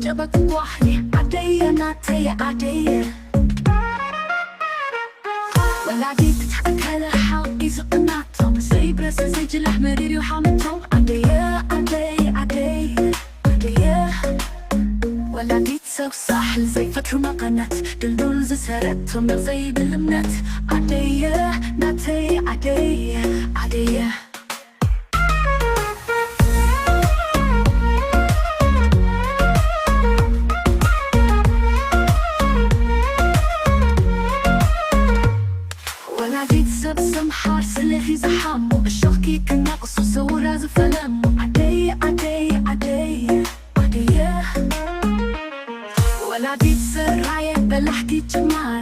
جابت بوحدي عادية ناتية عادية ولا دي تضحك على حالي زقناتهم زي برس زي جلح مريري وحامتهم عادية عادية عادية عادية ولا دي تسوي صح زي فترة ما قنت دلدول زي سارتهم زي بالمنت عادية ناتية عادية عادية سمحار سلهي زحامو الشوكي كان ناقص وصورة زفلامو عادية عادية عادية عادية ولا دي تسرعي بلحكي جمال